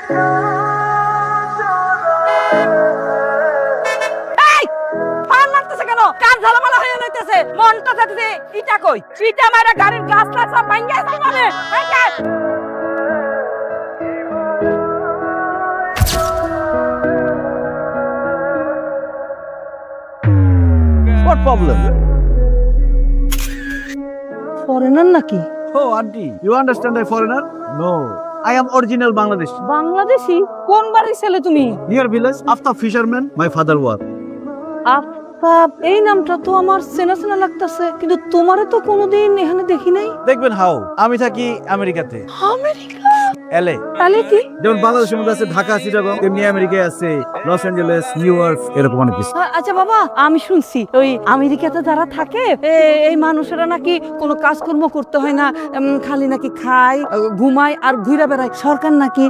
এই ফান মারতেছে কেন? কান ঝালামালা হয়ে যাইতেছে, মনটা যাচ্ছে ইটা কই? ইটা মারা গাড়ির গ্লাস গ্লাস সব ভাঙিয়ে আছে মানে। What problem? ফরেনার নাকি? Oh, auntie, you understand a foreigner? No, I am original Bangladeshi. Bangladeshi? কোন বাড়ির ছেলে তুমি? Near village, after fisherman, my father was. Aftab, এই নামটা তো আমার চেনা চেনা লাগতেছে, কিন্তু তোমারে তো কোনোদিন এখানে দেখি নাই। দেখবেন হাউ আমি থাকি আমেরিকাতে, আমেরিকা? এলএ। তাহলে কি? যেমন বাংলাদেশের মধ্যে আছে ঢাকা, চিটাগং, তেমনি আমেরিকায় আছে লস অ্যাঞ্জেলেস, নিউ ইয়র্ক, এরকম অনেক কিছু। আচ্ছা বাবা, আমি শুনছি ওই আমেরিকাতে যারা থাকে এই মানুষেরা নাকি কোনো কাজকর্ম করতে হয় না, খালি নাকি খায়, ঘুমায় আর ঘুরে বেড়ায়। সরকার নাকি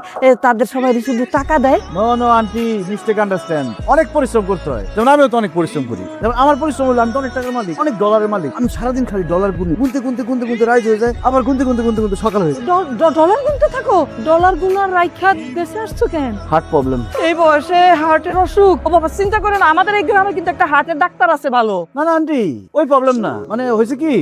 তাদের সবাই শুধু টাকা দেয়। No no aunty, mistake understand. অনেক পরিশ্রম করতে হয়, যেমন আমিও তো অনেক পরিশ্রম করি। যেমন আমার পরিশ্রম হলো আমি তো অনেক টাকার মালিক, অনেক ডলারের মালিক। আমি সারাদিন খালি ডলার গুনি, গুনতে গুনতে গুনতে গুনতে রাইজ হয়ে যায়, আবার গুনতে গুনতে গুনতে গুনতে সকাল হয়ে যায়। ডলার গুনতে থাকো? ডলার গুনার রাইখা দেশে আসছো কেন? Heart problem. এই বয়সে হার্টের অসুখ? ও বাবা, চিন্তা করে না, আমাদের এই গ্রামে কিন্তু একটা হার্টের ডাক্তার আছে ভালো। না না আন্টি, ওই প্রবলেম না, মানে হয়েছে কি,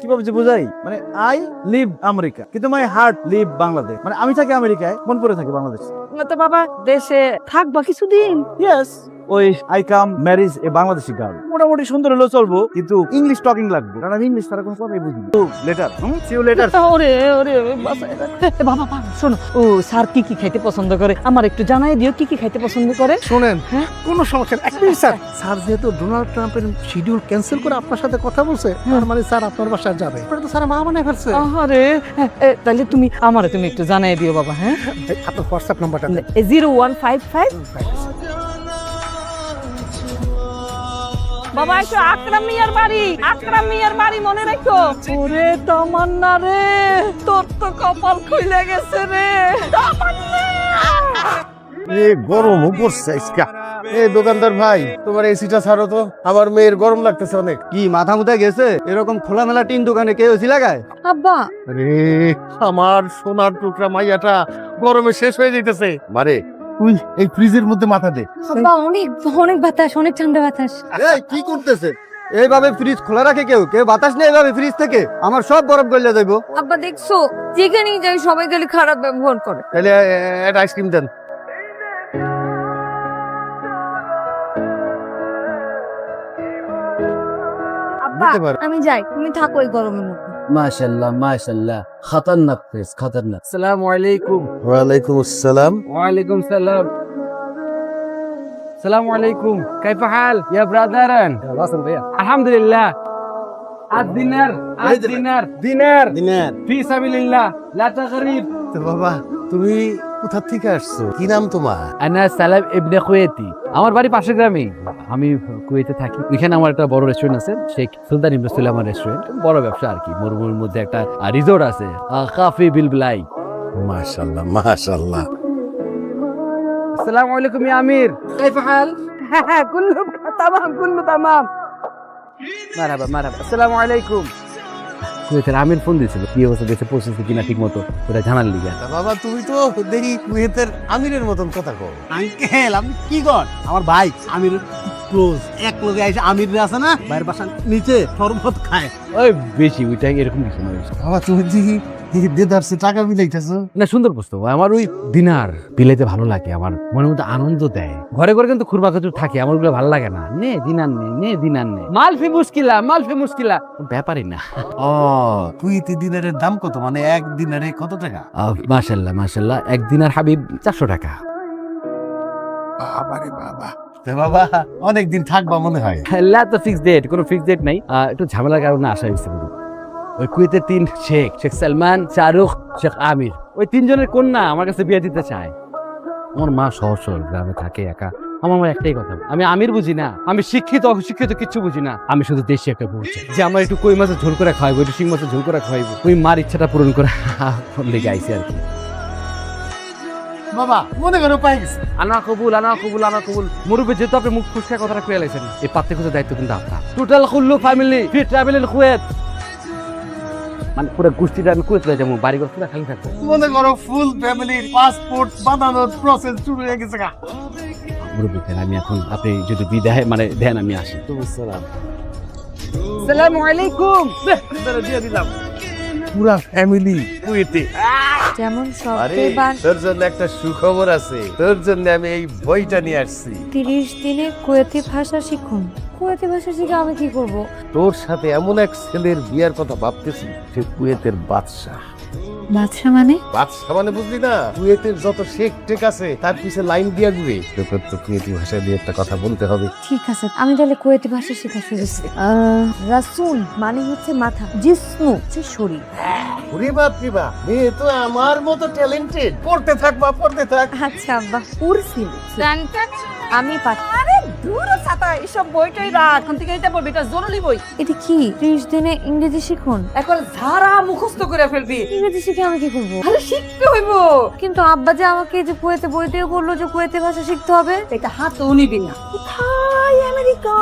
কিভাবে যে বোঝাই, মানে আই লিভ আমেরিকা কিন্তু মাই হার্ট লিভ বাংলাদেশ। মানে আমি থাকি আমেরিকায়, মন পড়ে থাকি বাংলাদেশ। তো বাবা দেশে থাকবা কিছুদিন? ইয়েস, ওই I come marriage a Bangladeshi girl. মোটামুটি সুন্দর হলেও চলবো, কিন্তু ইংলিশ টকিং লাগবে, কারণ আমি ইংলিশ ছাড়া কোনো কথাই বুঝি না। Later, see you later. ওরে ওরে বাবা, বাবা শোনো, ও স্যার কি কি খাইতে পছন্দ করে আমার একটু জানাই দিও, কি কি খাইতে পছন্দ করে। শোনেন, কোনো সমস্যা নেই। স্যার, স্যার যেহেতু ডোনাল্ড ট্রাম্পের শিডিউল ক্যান্সেল করে আপনার সাথে কথা বলছে, তার মানে স্যার আপনার বাসায় যাবে। আপনারা তো স্যার মা বানায় ফেলছে। আরে তাহলে তুমি আমারে তুমি একটু জানাই দিও বাবা। হ্যাঁ, আপনার হোয়াটসঅ্যাপ নাম্বারটা 0155। বাবা একটু আকরাম মিয়ার বাড়ি মনে রাখো। ওরে তামান্না রে, তোর তো কপাল খুইলে গেছে রে তামান্না। গরমও পড়ছে আজকা। দোকানদার ভাই, তোমার এসিটা ছাড়ো তো, আমার মেয়ের গরম লাগতেছে অনেক। কি মাথা মুথা গেছে? এরকম খোলামেলা টিন দোকানে কেউ এসি লাগায়? আব্বা, আরে আমার সোনার টুকরা মাইয়াটা গরমে শেষ হয়ে যাইতেছে। মারে তুই এই ফ্রিজের মধ্যে মাথা দে। আব্বা, অনেক অনেক বাতাস, অনেক ঠান্ডা বাতাস। এই কি করতেছে? এইভাবে ফ্রিজ খোলা রাখে কেউ? কেউ বাতাস নেই এইভাবে ফ্রিজ থেকে? আমার সব বরফ গলে যাইবো। আব্বা দেখছো, যেখানেই যাই সবাই খালি খারাপ ব্যবহার করে। তাহলে একটা আইসক্রিম দেন। আব্বা দিতে পারো। আমি যাই, তুমি থাকো এই গরমের মধ্যে। মাশাআল্লাহ মাশাআল্লাহ, খতরনাক ফ্রিজ, খতরনাক। আসসালামু আলাইকুম। ওয়ালাইকুম আসসালাম। ওয়ালাইকুম সালাম। السلام عليكم، كيف حال يا برادران؟ الحمد لله. الدينار دينار দিনার। في سبيل الله لا تغريب. তো বাবা, তুমি কোথা থেকে আসছো? কি নাম তোমার? انا سلام ابن خويتي. আমার বাড়ি পাশের গ্রামে, আমি কুয়েতে থাকি। এখানে আমার একটা বড় রেস্টুরেন্ট আছে, শেখ সুলতান ইবনে সুলাইমান রেস্টুরেন্ট। বড় ব্যবসা আর কি, মরুভূমির মধ্যে একটা রিসোর্ট আছে, কাফি বিলবিলাই। মাশাআল্লাহ মাশাআল্লাহ। السلام عليكم يا امير، كيف حال؟ كله تمام كله تمام। মারহাবা মারহাবা। আসসালামু আলাইকুম। কুয়েতের আমির ফোন দিয়েছিল, কি অবস্থা, দেশে পৌঁছেছে কিনা ঠিক মতো, ওটা জানার লিগে। তা বাবা, তুমি তো দেখি কুয়েতের আমিরের মতন কথা কও। আঙ্কেল আপনি কি কর? আমার ভাই আমির ক্লোজ, এক লগে আইসে আমির আছে না, বাইরের বাসা নিচে শরবত খায়। ওই বেশি ওইটা এরকম কিছু নয়। বাবা তুমি দেখি দেদারসে টাকা বিলাইতেছো। না, সুন্দর প্রস্তাব। আমার ওই দিনার বিলাইতে ভালো লাগে, আমার মনের মধ্যে আনন্দ দেয়। ঘরে ঘরে কিন্তু খুরমা খেজুর থাকে, আমার ওগুলো ভালো লাগে না। নে দিনার নে দিনার নে, মালফি মুশকিলা ব্যাপারই না। ও, কুয়েতে দিনারের দাম কত? মানে এক দিনারে কত টাকা? মাশাল্লাহ, এক দিনার হাবিব 400 টাকা। বাবারে বাবা। তা বাবা অনেক দিন থাকবা মনে হয়। লা তো ফিক্স ডেট, কোনো ফিক্স ডেট নাই, একটু ঝামেলার কারণে আসা হয়েছে। ওই কুয়েতের 3 শেখ সালমান, শাহরুখ, শেখ আমির, ওই 3 জনের কন্যা আমার কাছে বিয়ে দিতে চায়। আমার মা সহজ সরল, গ্রামে থাকে একা। আমার মা একটাই কথা, আমি আমির বুঝি না, আমি শিক্ষিত অশিক্ষিত কিচ্ছু বুঝি না, আমি শুধু দেশি একটা বুঝছি যে আমার একটু কই মাছের ঝোল করে খাওয়াইবো, একটু শিং মাছের ঝোল করে খাওয়াইবো। ওই মার ইচ্ছাটা পূরণ করে লেগে আইসি আর কি। বাবা মনে করো পাই গেছে। আনা কবুল। মুরব্বী যেহেতু আপনি মুখ ফুসকা কথাটা কয়ে লাইছেন, এই পাত্রে খুঁজে দায়িত্ব কিন্তু আপনার। Total Kullu family fee travel in Kuwait. মানে পুরো গোষ্ঠীটা আমি কুয়েতে যাবো, বাড়ি ঘর পুরো খালি থাকবো। মনে করো ফুল ফ্যামিলির পাসপোর্ট বানানোর প্রসেস শুরু হয়ে গেছে গা। মুরব্বী দেন, আমি এখন আপনি যদি বিদায় মানে দেন আমি আসি। আসসালামু আলাইকুম। দিয়ে দিলাম পুরা ফ্যামিলি কুয়েতে। যেমন আরে সব তোর জন্য একটা সুখবর আছে, তোর জন্য আমি এই বইটা নিয়ে আসছি। 30 দিনে কুয়েতি ভাষা শিখুন। কুয়েতি ভাষা শিখে আমি কি করব? তোর সাথে এমন এক ছেলের বিয়ার কথা ভাবতেছি, সে কুয়েতের বাদশাহ। বাদশা মানে? বাদশাহ মানে বুঝলি না, কুয়েতের যত শেখ টেক আছে তার পিছে লাইন দিয়া ঘুরে। তোকে তো কুয়েতি ভাষা দিয়ে একটা কথা বলতে হবে। ঠিক আছে, আমি তাহলে কুয়েতি ভাষা শেখা শুরু করি। রাসুল মানে হচ্ছে মাথা, জিসনু হচ্ছে শরীর। ওরে বাপ রে বাপ, মেয়ে তো আমার মতো ট্যালেন্টেড। পড়তে থাক বা পড়তে থাক। আচ্ছা আব্বা, উর্সিল আমি পাঠা। আরে দূর ছাতা, এসব বইটাই রাখ, এখন থেকে এটা পড়বি, এটা জরুরি বই। এটা কি 30 দিনে ইংরেজি শিখুন? এখন ঝাড়া মুখস্থ করে ফেলবি। ইংরেজি শিখে আমি কি করব? আরে শিখতে হইব। কিন্তু আব্বা যে আমাকে যে কুয়েতে বইতেও বললো যে কুয়েতি ভাষা শিখতে হবে। এটা হাতও নিবি না। কোথায় আমেরিকা,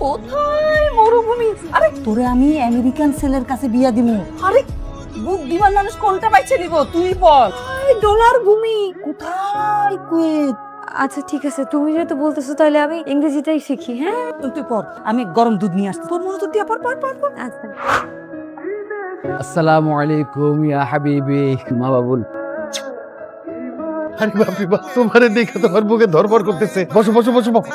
কোথায় মরুভূমি? আরে তোরে আমি আমেরিকান ছেলের কাছে বিয়া দিমু। আরে বুদ্ধিমান মানুষ কোনটা বাইছে নিব তুই বল। ডলার ভূমি, কোথায় কুয়েত? আচ্ছা ঠিক আছে, তুমি যেহেতু বলতেছো তাহলে আমি ইংরেজিটাই শিখি। হ্যাঁ তুই পড়, আমি গরম দুধ নিয়ে আসছি। তোর মনোযোগ দিয়া পড় পড় পড় পড়। আচ্ছা। আসসালামু আলাইকুম ইয়া হাবিবি। মা বাবুল, আরে বাপ রে বাপ, তোমারে দেখে তোমার বুকে ধরপড় করতেছে। বসো বসো বসো বসো।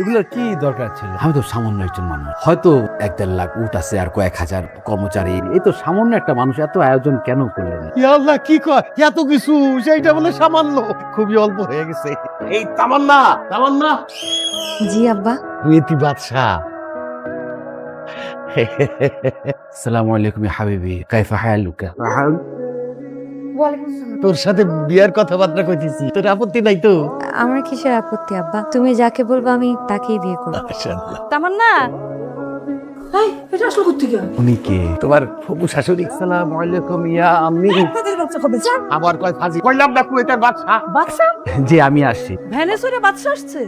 এগুলোর কি দরকার ছিল? আমি তো সামান্য একজন মানুষ, হয়তো 1-1.5 লাখ উট আছে আর কয়েক হাজার কর্মচারী, এই তো সামান্য একটা মানুষ, এত আয়োজন কেন করলেন? ইয়া আল্লাহ, কি কয় এত কিছু, সেইটা বলে সামান্য, খুবই অল্প হয়ে গেছে। এই তামান্না, তামান্না জি আব্বা। কুয়েতি বাদশাহ। আসসালামু আলাইকুম ইয়া হাবিবি, কাইফা হালুকা? তোর সাথে বিয়ার কথাবার্তা কইতেছি, তোর আপত্তি নাই তো? আমার কিসের আপত্তি আব্বা, তুমি যাকে বলবো আমি তাকেই বিয়ে করবো। মাশাআল্লাহ। তামান্না, এই এটা আসলে কোত্থেকে? উনি কে? তোমার ফুফু শাশুড়ি। আসসালামু আলাইকুম ইয়া আম্মি। তাদের বাচ্চা কবে? যা আবার কয় ফাজি, কইলাম না কুয়েতের বাদশাহ। বাদশা, জি আমি আসছি। ভেনেসুরে বাদশা আসছে।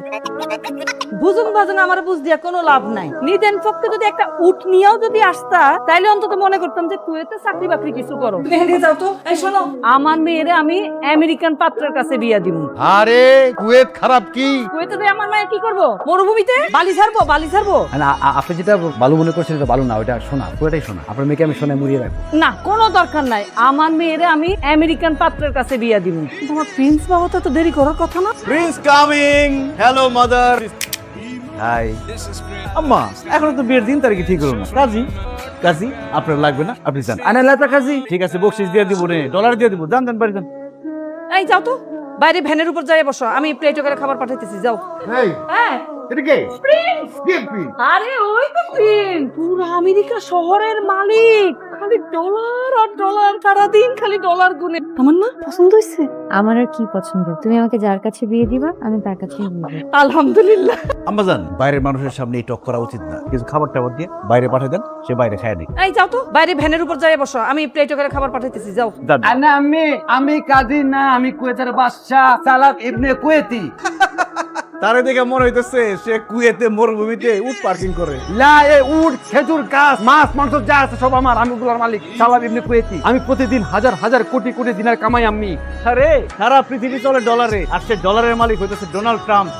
বুঝুন বাজুন, আমার বুঝ দিয়া কোনো লাভ নাই। নিদেন পক্ষে যদি একটা উট নিয়েও যদি আসতা, তাইলে অন্তত মনে করতাম যে কুয়েতে চাকরি বাকরি কিছু করো। তুমি হেঁটে যাও তো। এই শোনো, আমার মেয়েরে আমি আমেরিকান পাত্রের কাছে বিয়া দিব। আরে কুয়েত খারাপ কি? কুয়েতে যে আমার মায়ের কি করবো? মরুভূমিতে বালি ছাড়বো, বালি ছাড়বো? আপনি যেটা ভালো মনে করছেন এটা ভালো না, ওটা শোনা, পুরোটাই শোনা। আপনার মেয়েকে আমি শোনায় মুড়িয়ে রাখবো। না, কোনো দরকার নাই। আমার মেয়েরে আমি আমেরিকান পাত্রের কাছে বিয়া দিব। তোমার প্রিন্স বাবা তো দেরি করার কথা না। Prince coming. Hello mother. Hi. আম্মা, এখনো তো বিয়ের দিন তারিখ ঠিক হলো না। কাজী, কাজী আপনার লাগবে না, আপনি যান। আনা লাতা কাজী। ঠিক আছে, বকশিস দিয়ে দিব রে, ডলার দিয়ে দিব। যান যান বাড়ি যান। এই যাও তো, বাইরে ভ্যানের উপর যাই বসো, আমি প্লেটে করে খাবার পাঠাইতেছি। যাও। এই, হ্যাঁ, এটা কে? প্রিন্স। বিএনপি। আরে ওই তো প্রিন্স, পুরো আমেরিকা শহরের মালিক। খালি ডলার আর ডলার, সারাদিন খালি ডলার গুনে। আমার না পছন্দ হয়েছে। আমার আর কি পছন্দ, তুমি আমাকে যার কাছে বিয়ে দিবা আমি তার কাছেই বিয়ে দেবো। আলহামদুলিল্লাহ। আম্মা যান, বাইরের মানুষের সামনে এই টক করা উচিত না। কিছু খাবার টাবার দিয়ে বাইরে পাঠিয়ে দেন, সে বাইরে খায় নেই। এই যাও তো, বাইরে ভ্যানের উপর যাই বসো, আমি প্লেটে করে খাবার পাঠাইতেছি। যাও। যান। আনা আমি কাজী না, আমি কুয়েতের বাদশাহ সালাদ ইবনে কুয়েতি। তারে দেখে মনে হইতেছে সে কুয়েতে মরুভূমিতে উট পার্কিং করে। লা এ উট, খেজুর গাছ, মাছ মাংস যা আছে সব আমার, আমি ওগুলোর মালিক সালাদ ইবনে কুয়েতি। আমি প্রতিদিন হাজার হাজার কোটি কোটি দিনার কামাই আমি। আরে সারা পৃথিবী চলে ডলারে, আর সে ডলারের মালিক হইতেছে Donald Trump.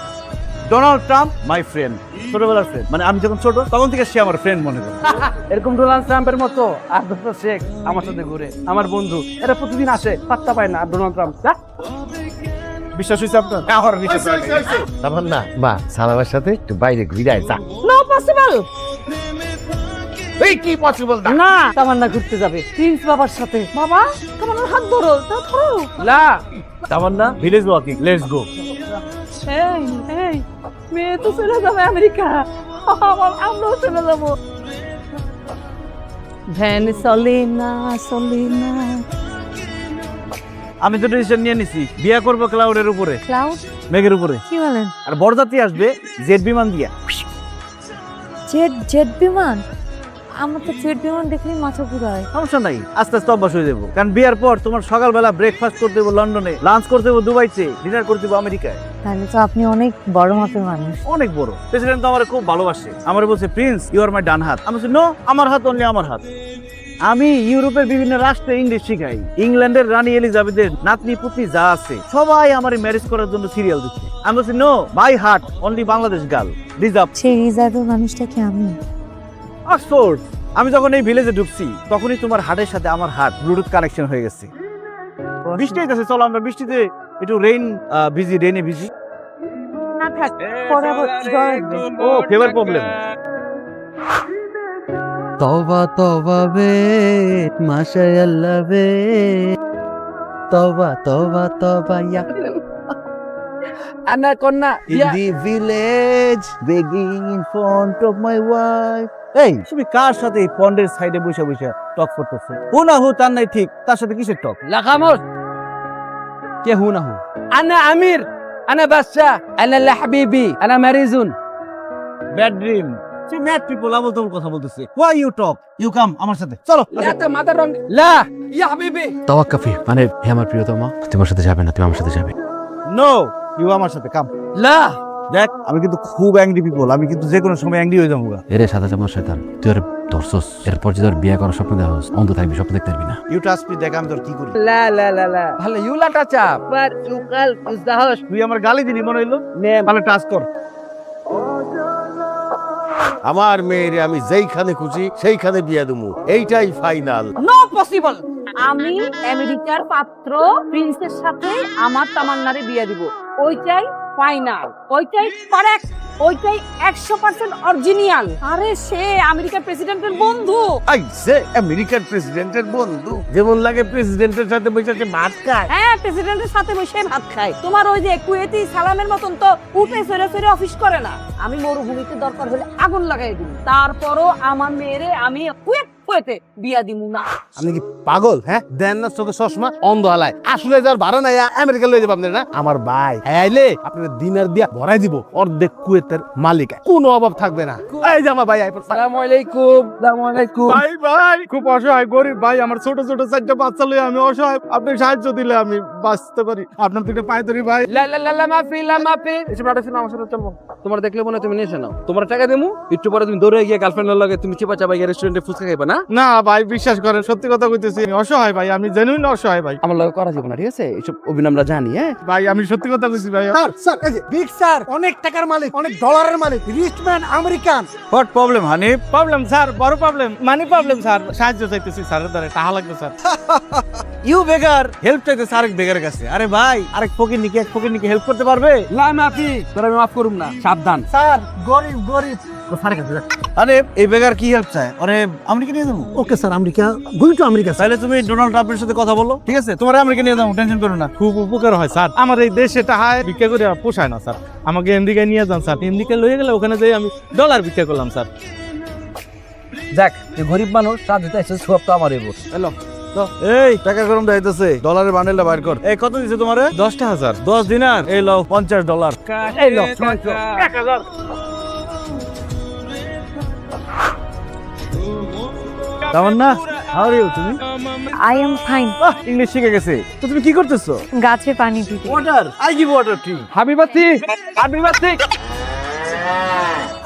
Donald Trump my friend, ছোটবেলার ফ্রেন্ড। মানে আমি যখন ছোট তখন থেকে সে আমার ফ্রেন্ড মনে করে। এরকম ডোনাল্ড ট্রাম্পের মতো আর ডক্টর শেখ আমার সাথে ঘুরে, আমার বন্ধু। এরা প্রতিদিন আসে, পাত্তা পায় না। আর ডোনাল্ড ট্রাম্প বিশ্বাস হয়েছে আপনার? আমার বিশ্বাস হয় নাই। তামান্না, মা সালামের সাথে একটু বাইরে ঘুরায় যা। No possible. এই কি পসিবল না? না, তামান্না ঘুরতে যাবে প্রিন্স বাবার সাথে। বাবা, তামান্নার হাত ধরো, যাও ধরো। লা তামান্না, ভিলেজ ওয়াকিং, লেটস গো। এই এই, মেয়ে তো চলে যাবে আমেরিকা, আমরাও চলে যাবো। ভ্যান চলে না, চলে না। আমি তো ডিসিশন নিয়ে নিছি, বিয়ে করবো ক্লাউডের উপরে, ক্লাউড? মেঘের উপরে। কি বলেন? আর বরযাত্রী আসবে জেট বিমান দিয়া। জেট জেট বিমান? আমার তো জেট বিমান দেখলেই মাথা ঘুরায়। সমস্যা নাই, আস্তে আস্তে অভ্যাস হয়ে যাবো। কারণ বিয়ার পর তোমার সকালবেলা ব্রেকফাস্ট করতে দেবো লন্ডনে, লাঞ্চ করতে দেবো দুবাইতে, ডিনার করতে দেবো আমেরিকায়। তাহলে তো আপনি অনেক বড় মাপের মানুষ। অনেক বড়। প্রেসিডেন্ট তো আমার খুব ভালোবাসে। আমার বলছে প্রিন্স ইউ আর মাই ডান হাত। আমি বলছি নো, আমার হাত অনলি আমার হাত। আমি ইউরোপের বিভিন্ন রাষ্ট্রে ইংলিশ শিখাই। ইংল্যান্ডের রানী এলিজাবেথের নাতনি পুতনি যা আছে সবাই আমার ম্যারেজ করার জন্য সিরিয়াল দিচ্ছে। আমি বলছি no, my heart only Bangladesh girl reserve. সেই রিজার্ভের মানুষটা কি আমি? অক্সফোর্ড। আমি যখন এই ভিলেজে ঢুকছি তখনই তোমার হার্টের সাথে আমার হার্ট ব্লুটুথ কানেকশন হয়ে গেছে। বৃষ্টি হইতেছে, চলো আমরা বৃষ্টিতে একটু রেইনে ভিজি। না থাক, পরে আবার জ্বর আসবে। ও ফেভার প্রবলেম। তবা তবা বে মাশাআল্লাহ বে তবা তবা তবা ইয়া আনা কন্যা In the village, begging in front of my wife. এই তুমি কার সাথে এই পন্ডের সাইডে বসে বসে টক করতেছো? হু না হু তার নাই ঠিক, তার সাথে কিসের টক? লা খামোশ কে হু না হু আনা আমির আনা বাদশা আনা লা হাবিবি আনা মারিজুন ব্যাড ড্রিম। সে ম্যাড পিপল আবল তোর কথা বলতেছে। Why you talk? You come আমার সাথে চলো। লা তা মাদার রং লা ইয়া হাবিবি তাওয়াক্কাফি মানে হে আমার প্রিয়তমা তুমি আমার সাথে যাবে না, তুমি আমার সাথে যাবে। নো, ইউ আমার সাথে কাম। লা দেখ আমি কিন্তু খুব অ্যাংরি পিপল, আমি কিন্তু যে কোনো সময় অ্যাংরি হয়ে যাবো। এরে সাদা জামার শয়তান তুই আর ধরছস, এরপর যে তোর বিয়ে করার স্বপ্ন দেখাস অন্ধ থাকবি, স্বপ্ন দেখতে পারবি না। ইউ ট্রাস্ট মি, দেখ আমি তোর কি করি। লা লা লা লা ভালো ইউলাটা চাপ বাট ইউকাল ইজদাহস তুই আমার গালি দিলি মনে হইলো, তাহলে টাচ কর। আমার মেয়েরে আমি যেইখানে খুশি সেইখানে বিয়া দেবো, এইটাই ফাইনাল। No possible. আমি আমেরিকার পাত্র প্রিন্সের সাথে আমার তামান্নারে বিয়ে দিব, ওইটাই ফাইনাল, ওইটাই কারেক্ট, ওইটাই 100% অরিজিনাল। আরে সে আমেরিকার প্রেসিডেন্টের বন্ধু। আই সে আমেরিকান প্রেসিডেন্টের বন্ধু, যেমন লাগে প্রেসিডেন্টের সাথে বসে ভাত খায়। হ্যাঁ, প্রেসিডেন্টের সাথে বসে ভাত খায়। তোমার ওই যে কুয়েতি সালামের মতন তো উঠে ফেরে ফেরে অফিস করে না। আমি মরুভূমিতে দরকার হলে আগুন লাগাই দিই, তারপরও আমার মেয়েরে আমি কুয়েতে বিয়া দিমু না। আপনি কি পাগল? হ্যাঁ, দেন না চোখে চশমা, অন্ধ হালায়। আসলে যার ভাড়া নাই আমেরিকা লয়ে যাবো আপনার না। আমার ভাই আইলে আপনার দিনার দিয়া ভরাই দিব, অর্ধেক কুয়েতের মালিক, কোনো অভাব থাকবে না। এই যে আমার ভাই আসসালামু আলাইকুম। আসসালামু আলাইকুম। ভাই ভাই খুব অসহায় গরিব ভাই, আমার ছোট ছোট চারটা বাচ্চা লয়ে আমি অসহায়, আপনি সাহায্য দিলে আমি বাঁচতে পারি। আপনার থেকে পায়ে ধরি ভাই। লা লা লা লা মাফি লা মাফি এসব রাখছ না আমার সাথে চলবো। তোমার দেখলে মনে হয় তুমি নিয়ে নাও, তোমার টাকা দেবো, একটু পরে তুমি দৌড়ে গিয়ে গার্লফ্রেন্ডের লগে তুমি চিপা চাপা গিয়ে রেস্টুরেন্টে ফুচকা খাইবা না। না ভাই বিশ্বাস করেন, সত্যি কথা কইতেছি, আমি অসহায় ভাই, আমি জেনুইন অসহায় ভাই। আমার লগে করা যাবে না, ঠিক আছে? এইসব অভিনয় আমরা জানি। হ্যাঁ ভাই আমি সত্যি কথা কইছি ভাই। স্যার স্যার এই যে বিগ স্যার, অনেক টাকার মালিক, অনেক ডলারের মালিক, rich man, American. What problem honey? Problem sir, বড় প্রবলেম, মানি প্রবলেম স্যার। সাহায্য চাইতেছি স্যারের দ্বারা, টাকা লাগবে স্যার। ইউ বেগার হেল্প চাইতেছে আরেক বেগারের কাছে। আরে ভাই আরেক ফকিরনিকে এক ফকিরনিকে হেল্প করতে পারবে? লা মাফি তোরা আমি মাফ করুম না, সাবধান। স্যার গরিব গরিব। আরে এই বেগার কি হেল্প চায়? আরে আমেরিকা নিয়ে যাবো। Okay sir, America going to America. তাহলে তুমি ডোনাল্ড ট্রাম্পের সাথে কথা বলো, ঠিক আছে? তোমার আমেরিকা নিয়ে যাবো, টেনশন করো না। খুব উপকার হয় স্যার, আমার এই দেশে টাহায় ভিক্ষা করে পোষায় না স্যার, আমাকে আমেরিকা নিয়ে যান স্যার। আমেরিকা লয়ে গেলে ওখানে যাই আমি ডলার ভিক্ষা করলাম স্যার। যাক তুই গরিব মানুষ, সাথে এসে সব তো আমার এবো। হ্যালো এই টাকা গরম দাইতেছে, ডলারের বান্ডেলটা বাইর কর। এই কত দিছে তোমারে? 10,000। 10 দিনার, এই লও $50। এই লো 1000। Tamanna, how are you? তুমি আই এম ফাইন। ইংলিশ শিখে গেছে তো, তুমি কি করতেছো? গাছে পানি দিতে। Water, I give water to. হাবিবাতি হাবিবাতি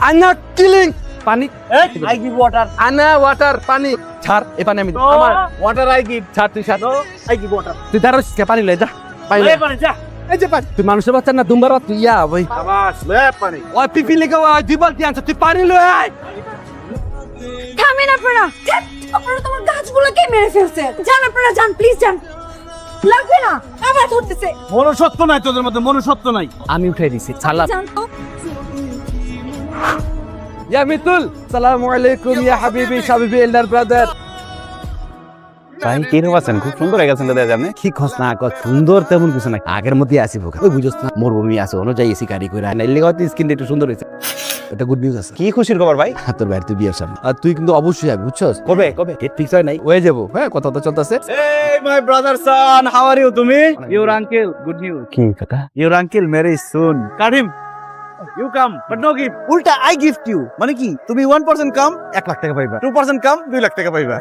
আনা কিলিং পানি আই গিভ ওয়াটার। আনা ওয়াটার পানি ছাড়, এই পানি আমি আমার ওয়াটার আই গিভ। ছাড়, তুই ছাড়, আই গিভ ওয়াটার। তুই দাঁড়াস কে? পানি লয়ে যা, পানি লয়ে। পানি যা। এই যে পানি, তুই মানুষের বাচ্চা না দুম্বার তুই ইয়া ওই আবাস লে পানি। ওই পিপি লেগে ওই দুই বালতি আনছ, তুই পানি লয়ে আয়। থামেন আপনারা, আপনারা তোমার গাছগুলোকে মেরে ফেলছে। যান আপনারা, যান প্লিজ যান, লাগবে না, আবার ধরতেছে। মনুষ্যত্ব নাই তোদের মধ্যে, মনুষ্যত্ব নাই। আমি উঠাই দিছি ছালা। যান তো। ইয়া মিতুল, সালামু আলাইকুম ইয়া হাবিবি হাবিবি এল্ডার ব্রাদার। ভাই কি আছেন? খুব সুন্দর হয়ে গেছেন দাদা আপনি। কি খস না কত সুন্দর তেমন কিছু না, আগের মধ্যে আসি ভোকা ওই বুঝছ না, মরুভূমি আছে অনুযায়ী এসি গাড়ি করে নাইলে হয়তো স্কিন একটু সুন্দর হয়েছে। এটা গুড নিউজ আছে। কি খুশির খবর ভাই? তোর বাইরে তুই বিয়ের সামনে, আর তুই কিন্তু অবশ্যই যাবি, বুঝছস? কবে কবে? ডেট ফিক্স হয় নাই, হয়ে যাবো। হ্যাঁ কথা তো চলতেছে। Hey my brother son, how are you? তুমি? Your uncle, good news. কি কথা? Your uncle married soon. Karim. You come but no gift. উল্টা আই গিফট ইউ, মানে কি তুমি 1% কাম 1 লাখ টাকা পাইবা, 2% কাম 2 লাখ টাকা পাইবা।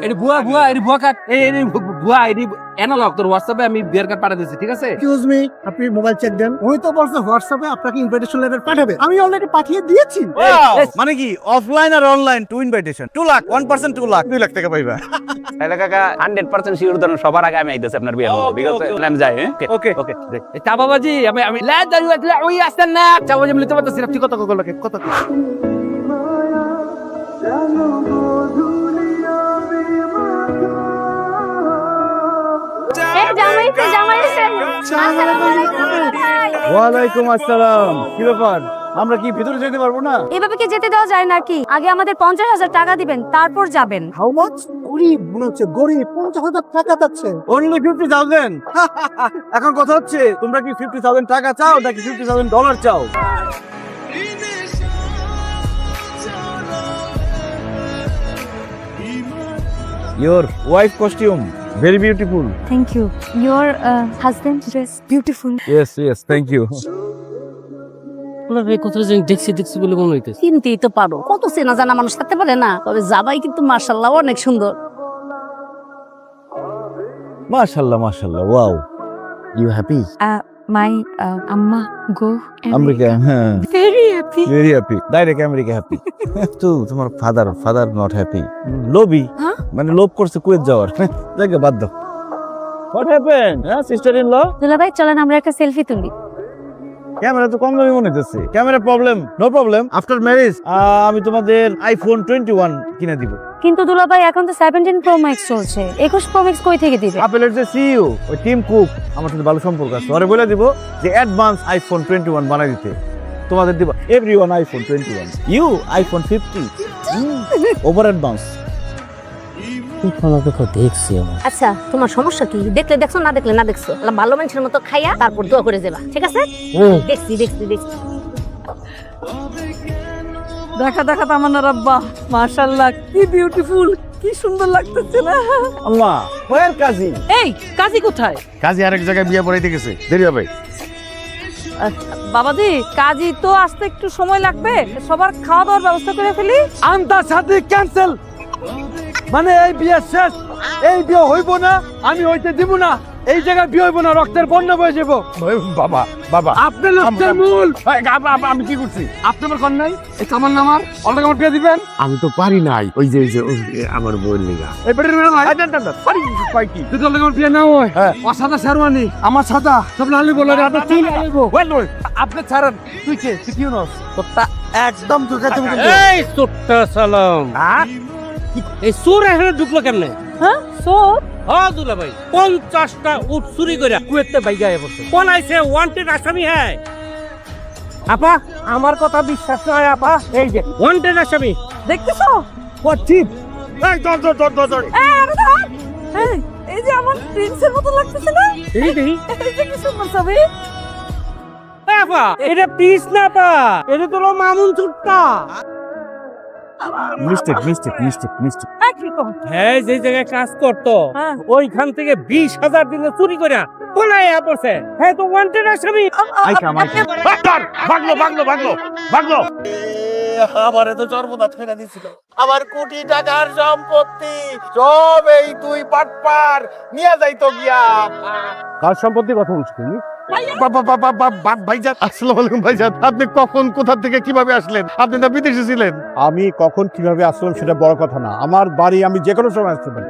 এটি ভুয়া কাট এই ভুয়া এটি অ্যানালগ। তোর হোয়াটসঅ্যাপে আমি বিয়ার কার্ড পাঠিয়ে দিচ্ছি, ঠিক আছে? এক্সকিউজ মি, আপনি মোবাইল চেক দেন। ওই তো বলছে হোয়াটসঅ্যাপে আপনাকে ইনভাইটেশন লেটার পাঠাবে, আমি অলরেডি পাঠিয়ে দিয়েছি। মানে কি অফলাইন আর অনলাইন 2 ইনভাইটেশন, 2 লাখ 1% 2 লাখ 2 লাখ টাকা পাইবা। তাহলে কাকা 100% শিওর ধরুন সবার আগে আমি আইতেছি আপনার বিয়ে হবে, বিকজ আমি যাই। ওকে ওকে চা বাবাজি, আমি লা দাঁড়িয়ে আসলে ওই আসতেন না। চা বাবাজি আমি লিখতে পারতেছি না। তুই কত কত এই জামাই এসে আসসালামু আলাইকুম ভাই। ওয়ালাইকুম আসসালাম। কি ব্যাপার, আমরা কি ভিতরে যেতে পারবো না? এভাবে কি যেতে দেওয়া যায় নাকি? আগে আমাদের 50,000 টাকা দিবেন, তারপর যাবেন। How much? গরিব মনে হচ্ছে, গরিব 50,000 টাকা যাচ্ছে। অনলি 50,000। এখন কথা হচ্ছে তোমরা কি 50,000 টাকা চাও নাকি $50,000 চাও? Your wife costume very beautiful. Thank you. Your husband dress beautiful. Yes, thank you. দেখছি বলে মনে হইতেছে। চিনতেই তো পারো, কত চেনা জানা মানুষ থাকতে পারে না? তবে জামাই কিন্তু মাশাআল্লাহ অনেক সুন্দর। মাশাআল্লাহ, wow. You happy? মাই আম্মা গো America, হ্যাঁ। Very happy. Very happy. Direct America happy. তো তোমার father not happy. লোভী, মানে লোভ করছে কুয়েত যাওয়ার। জায়গা বাদ দাও। What happened? হ্যাঁ, sister in law? দুলাভাই চলেন আমরা একটা সেলফি তুলি। ক্যামেরা তো কম দামি মনে হচ্ছে। Camera problem, no problem. After marriage আমি তোমাদের iPhone 21 কিনে দিব। কিন্তু দুলাভাই এখন তো 17 প্রো ম্যাক্স চলছে, 21 প্রো ম্যাক্স কই থেকে দিবে? আপেলের যে সিইও ওই টিম কুক আমার সাথে ভালো সম্পর্ক আছে, ওরে বলে দিব যে অ্যাডভান্স iPhone 21 বানাই দিতে। তোমাদের দিব everyone iPhone 21, you iPhone 50 over advance. আচ্ছা, তোমার সমস্যা কি? দেখলে দেখছো, না দেখলে না দেখছো। ভালো মানুষের মতো খাইয়া তারপর দোয়া করে যাবা, ঠিক আছে? দেখছি। দেখা তামান্না রাব্বা, মাশাআল্লাহ কি বিউটিফুল, কি সুন্দর লাগতেছে না? আল্লাহ, ওয়ার কাজী? এই কাজী কোথায়? কাজী আরেক জায়গায় বিয়ে পড়াইতে গেছে, দেরি হবে। বাবাজি, কাজী তো আসতে একটু সময় লাগবে, সবার খাওয়া দাওয়ার ব্যবস্থা করে ফেলি। আন্তা সাথে ক্যান্সেল, মানে এই বিয়ে শেষ, এই বিয়ে হইব না, আমি হইতে দিব না, এই জায়গায় বিয়ে হইব না, রক্তের বন্যা বয়ে যাব। বাবা আপনি রক্তের মূল। আমি কি করছি? আপনি আমার কন্যাই, এই কামান নামার অল্প কামার বিয়ে দিবেন। আমি তো পারি নাই, ওই যে আমার বউয়ের লিগা। এই পেটের মেয়ে নয়, পারি কয় কি যদি অল্প কামার বিয়ে না হয়, ও সাদা শেরওয়ানি আমার সাদা সব লালি বলে আপনার চুল লালিব। আপনি ছাড়েন, তুই কে, তুই কি নস? তোরটা একদম তুই কাছে মুখে এই ছোট্ট সালাম, এই চোর এখানে ঢুকলো কেমনে? হ্যাঁ সোর হ্যাঁ দুলা ভাই, 50টা উট চুরি করে কুয়েতে বাইগা পড়ছে। কোন আইছে ওয়ান্টেড আসামি? হ্যাঁ আপা, আমার কথা বিশ্বাস নয় আপা, এই যে ওয়ান্টেড আসামি দেখতেছো? What cheap? এই ধর এই আরে ধর। এই যে আমার প্রিন্সের মতো লাগতেছে না? এই দেখি এই যে কি সুন্দর ছবি। আপা, এটা পিস না পা, এটা তো মামুন চুট্টা। মিস্টেক। কি কম? হ্যাঁ, যে জায়গায় কাজ করতো হ্যাঁ। ওইখান থেকে 20,000 দিনে চুরি করে পলাইয়া পড়ছে। হ্যাঁ তো ওয়ান্টেড আসামি। ভাগলো। আমারে তো সর্বনাশ ফেলে দিছিল, আমার কোটি টাকার সম্পত্তি সব এই তুই পাটপার নিয়ে যাইতো গিয়া। কার সম্পত্তি কথা বলছো তুমি? ভাইজান, আসসালামু আলাইকুম ভাইজান। আপনি কখন, কোথা থেকে, কিভাবে আসলেন? আপনি তো বিদেশে ছিলেন। আমি কখন কিভাবে আসলাম সেটা বড় কথা না, আমার বাড়ি আমি যে কোনো সময় আসতে পারি।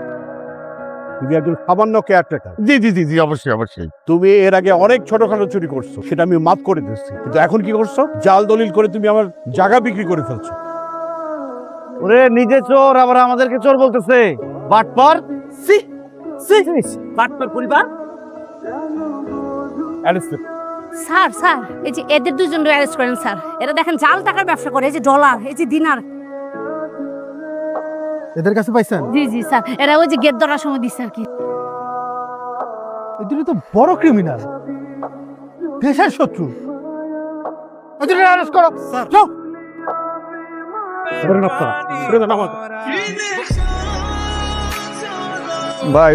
তুমি একজন সামান্য কেয়ারটেকার। জি, অবশ্যই। তুমি এর আগে অনেক ছোটখাটো চুরি করছো, সেটা আমি মাফ করে দিচ্ছি, কিন্তু এখন কি করছো? জাল দলিল করে তুমি আমার জায়গা বিক্রি করে ফেলছো। ওরে নিজে চোর আবার আমাদেরকে চোর বলতেছে, বাটপার। পাটনার পরিবার স্যার, এই যে এদের দুজনকে অ্যারেস্ট করেন স্যার। এরা দেখেন জাল টাকার ব্যবসা করে, এই যে ডলার, এই যে দিনার। এদের কাছে পাইছেন? জি স্যার, এরা ওই যে গেট ধরার সময় দিচ্ছে আর কি। এদের তো বড় ক্রিমিনাল, দেশের শত্রু। এদের অ্যারেস্ট করো স্যার।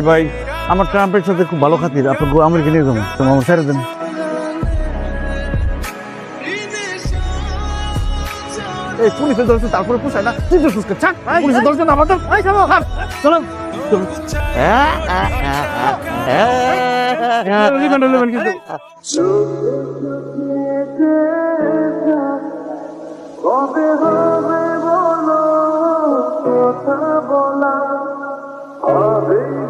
ভাই আমার ট্রাম্পের সাথে খুব ভালো খাতির, আপনার আমেরিকা নিয়ে যাবো, তোমার ছেড়ে দেন। এই পুলিশে ধরছে তারপরে পোষায় না, তুই তো সুস্কে ছাড়, পুলিশে ধরছে না আমাদের, এই চলো চলো হবে